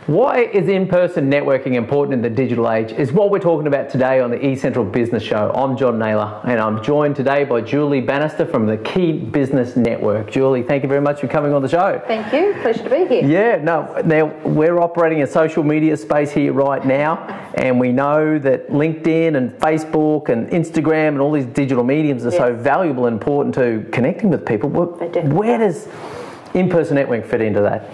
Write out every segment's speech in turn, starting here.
Why is in-person networking important in the digital age is what we're talking about today on the eCentral Business Show. I'm John Naylor and I'm joined today by Julie Bannister from the KBL Network. Julie, thank you very much for coming on the show. Thank you. Pleasure to be here. Yeah, now we're operating a social media space here right now, and we know that LinkedIn and Facebook and Instagram and all these digital mediums are so valuable and important to connecting with people. Where does in-person networking fit into that?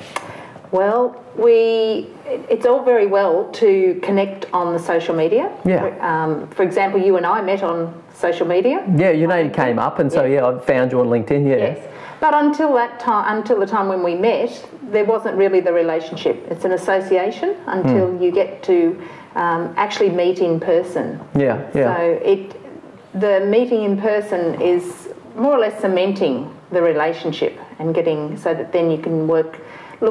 Well, it's all very well to connect on the social media. Yeah. For example, you and I met on social media. Yeah, your name came up, and so I found you on LinkedIn. Yeah. Yes. But until the time when we met, there wasn't really the relationship. It's an association until you get to actually meet in person. Yeah. Yeah. So the meeting in person is more or less cementing the relationship and getting so that then you can look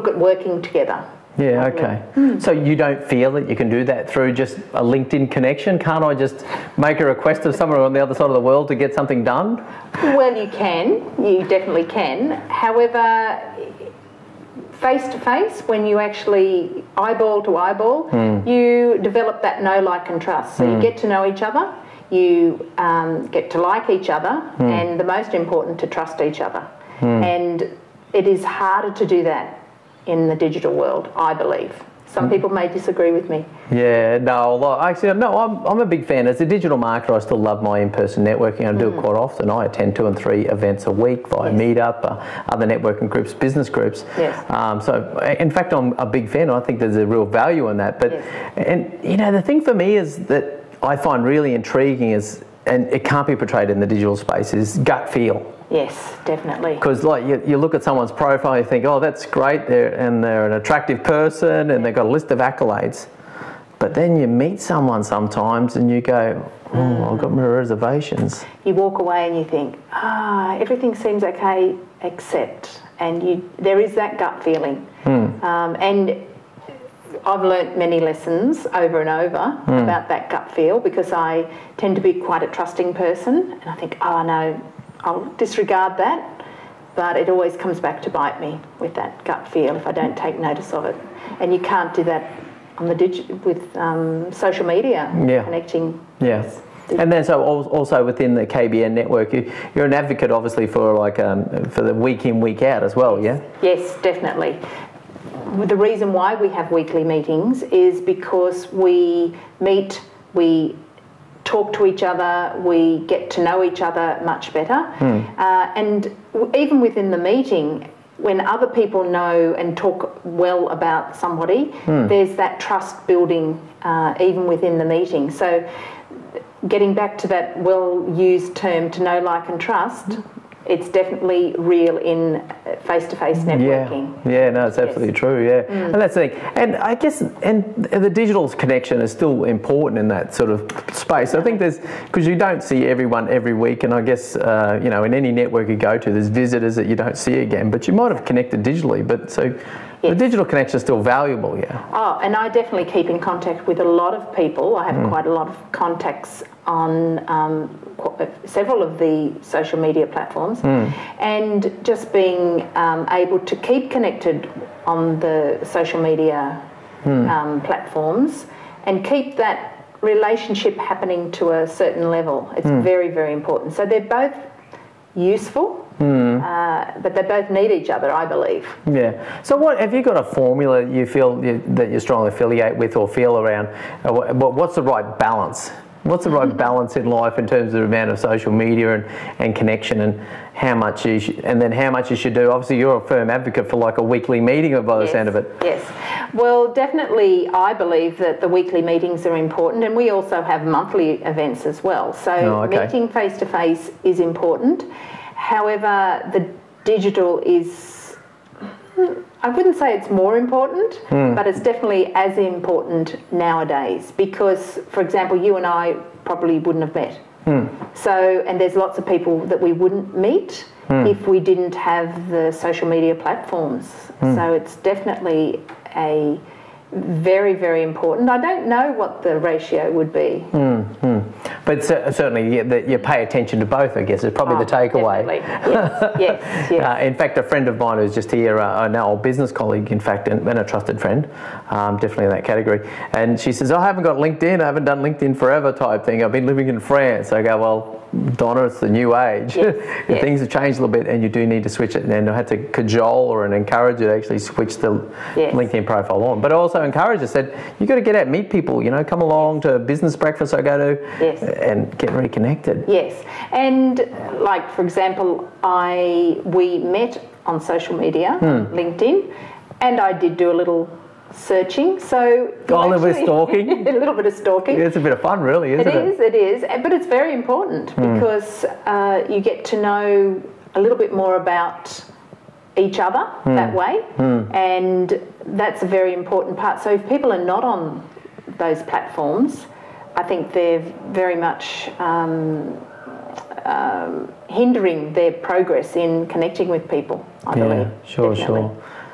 at working together. Yeah, okay. So you don't feel that you can do that through just a LinkedIn connection? Can't I just make a request of someone on the other side of the world to get something done? Well, you can. You definitely can. However, face-to-face, when you actually eyeball to eyeball, you develop that know, like and trust. So you get to know each other, you get to like each other, and the most important, to trust each other. And it is harder to do that in the digital world, I believe. Some people may disagree with me. Yeah, I'm a big fan. As a digital marketer, I still love my in-person networking. I do it quite often. I attend 2 and 3 events a week via Meetup, other networking groups, business groups. Yes. So, in fact, I'm a big fan. I think there's a real value in that. But, and you know, the thing for me is that I find really intriguing is, and it can't be portrayed in the digital space, is gut feel. Yes, definitely. Because like you look at someone's profile, you think, oh, that's great, they're an attractive person and they've got a list of accolades. But then you meet someone sometimes and you go, oh, I've got my reservations. You walk away and you think, everything seems okay except, and there is that gut feeling. And I've learnt many lessons over and over about that gut feel, because I tend to be quite a trusting person, and I think, oh no, I'll disregard that, but it always comes back to bite me with that gut feel if I don't take notice of it. And you can't do that on the with social media, connecting. Yeah. And then so also within the KBL network, you're an advocate obviously for for the week in, week out as well, yeah? Yes, definitely. The reason why we have weekly meetings is because we meet, we talk to each other, we get to know each other much better. And even within the meeting, when other people know and talk well about somebody, there's that trust building even within the meeting. So getting back to that well-used term, to know, like and trust, it's definitely real in face-to-face networking. Yeah, no, it's absolutely true, And that's the thing. And I guess, and the digital connection is still important in that sort of space. I think because you don't see everyone every week, and I guess, you know, in any network you go to, there's visitors that you don't see again, but you might have connected digitally, but so the digital connection is still valuable, Oh, and I definitely keep in contact with a lot of people. I have quite a lot of contacts on several of the social media platforms, and just being able to keep connected on the social media platforms and keep that relationship happening to a certain level. It's very, very important. So they're both useful, but they both need each other, I believe. Yeah. So what have you got a formula you feel that you strongly affiliate with or feel around? What's the right balance? What's the right balance in life in terms of the amount of social media and connection, and how much you should do? Obviously, you're a firm advocate for like a weekly meeting by the sound of it. Yes. Well, definitely, I believe that the weekly meetings are important, and we also have monthly events as well. So meeting face-to-face is important. However, the digital is, I wouldn't say it's more important, but it's definitely as important nowadays, because, for example, you and I probably wouldn't have met. So, and there's lots of people that we wouldn't meet if we didn't have the social media platforms. So it's definitely a very, very important. I don't know what the ratio would be. But certainly that you pay attention to both, I guess, is probably the takeaway. Definitely. Yes. In fact, a friend of mine who's just here, an old business colleague, in fact, and a trusted friend, definitely in that category. And she says, I haven't got LinkedIn. I haven't done LinkedIn forever type thing. I've been living in France. I go, well, Donna, it's the new age. Yes. Things have changed a little bit and you do need to switch it. And I had to cajole her and encourage her to actually switch the LinkedIn profile on. But I also encouraged her, said, you got to get out, meet people, come along to business breakfast I go to and get reconnected. Yes. And like, for example, we met on social media, LinkedIn, and I did do a little searching, so a little bit of stalking. A little bit of stalking. It's a bit of fun, really, isn't it? It is, but it's very important because you get to know a little bit more about each other that way, and that's a very important part. So if people are not on those platforms, I think they're very much hindering their progress in connecting with people, I believe. Sure.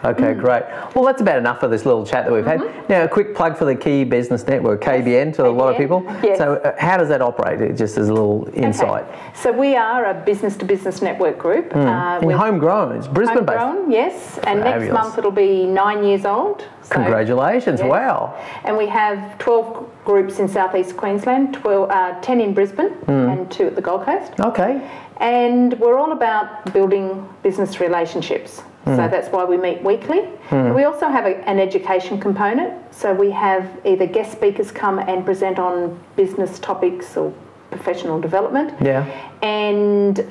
Okay, great. Well, that's about enough for this little chat that we've had. Now, a quick plug for the KBL Network, KBN, to a lot of people. Yes. So how does that operate, just as a little insight? Okay. So we are a business-to-business network group. Homegrown, it's Brisbane-based. Homegrown, yes. And Fabulous. Next month it'll be 9 years old. So, congratulations, wow. And we have 12 groups in southeast Queensland, 10 in Brisbane and 2 at the Gold Coast. Okay. And we're all about building business relationships. So that's why we meet weekly. We also have an education component. So we have either guest speakers come and present on business topics or professional development. Yeah. And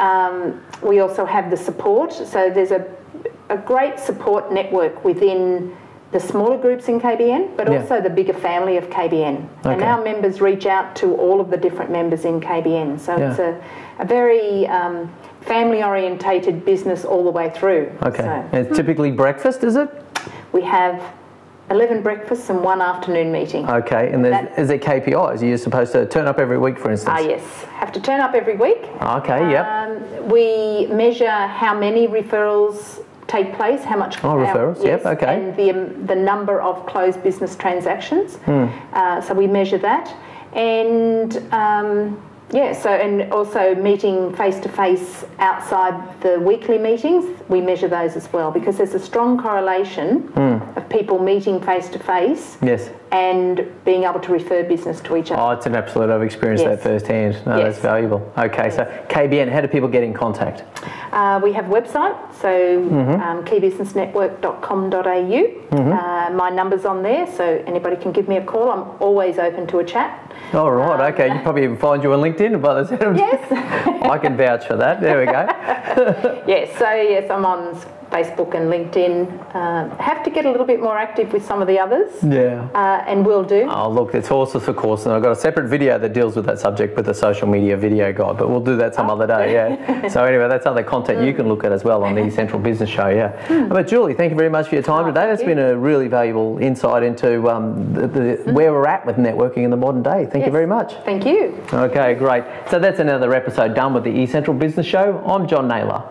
we also have the support. So there's a great support network within the smaller groups in KBN, but also the bigger family of KBN. Okay. And our members reach out to all of the different members in KBN. So it's a very family-orientated business all the way through. Okay. So, and it's typically breakfast, is it? We have 11 breakfasts and 1 afternoon meeting. Okay. And is there KPIs? Are you supposed to turn up every week, for instance? Yes. Have to turn up every week. Okay, yep. We measure how many referrals take place, how much referrals, okay. And the number of closed business transactions. So we measure that. And and also meeting face-to-face outside the weekly meetings, we measure those as well, because there's a strong correlation of people meeting face-to-face and being able to refer business to each other. Oh, it's an absolute, I've experienced that firsthand. No, that's valuable. Okay, so KBN, how do people get in contact? We have a website, so keybusinessnetwork.com.au. My number's on there, so anybody can give me a call. I'm always open to a chat. All right, okay. You probably even find you on LinkedIn by the sound of it. Yes. I can vouch for that. There we go. Yes, I'm on Facebook and LinkedIn. Have to get a little bit more active with some of the others. Yeah. And will do. Oh, look, it's horses for course, and I've got a separate video that deals with that subject with the social media video guide, but we'll do that some other day, So anyway, that's other content you can look at as well on the Central Business Show, But Julie, thank you very much for your time today. That's been a really valuable insight into where we're at with networking in the modern day. Thank you very much. Thank you. Okay, great. So that's another episode done with the eCentral Business Show. I'm John Naylor.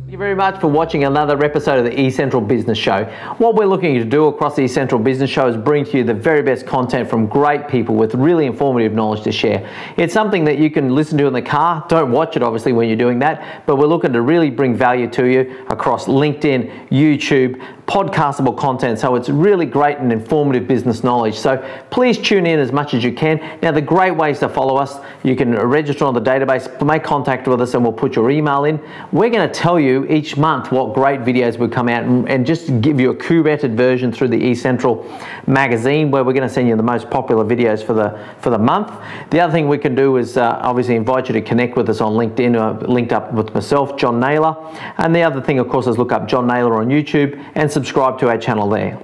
Thank you very much for watching another episode of the eCentral Business Show. What we're looking to do across the eCentral Business Show is bring to you the very best content from great people with really informative knowledge to share. It's something that you can listen to in the car. Don't watch it obviously when you're doing that, but we're looking to really bring value to you across LinkedIn, YouTube, podcastable content, so it's really great and informative business knowledge. So please tune in as much as you can. Now, the great ways to follow us, you can register on the database, make contact with us, and we'll put your email in. We're going to tell you each month what great videos will come out and just give you a curated version through the eCentral magazine, where we're going to send you the most popular videos for the month. The other thing we can do is obviously invite you to connect with us on LinkedIn, linked up with myself, John Naylor. And the other thing, of course, is look up John Naylor on YouTube and subscribe to our channel there.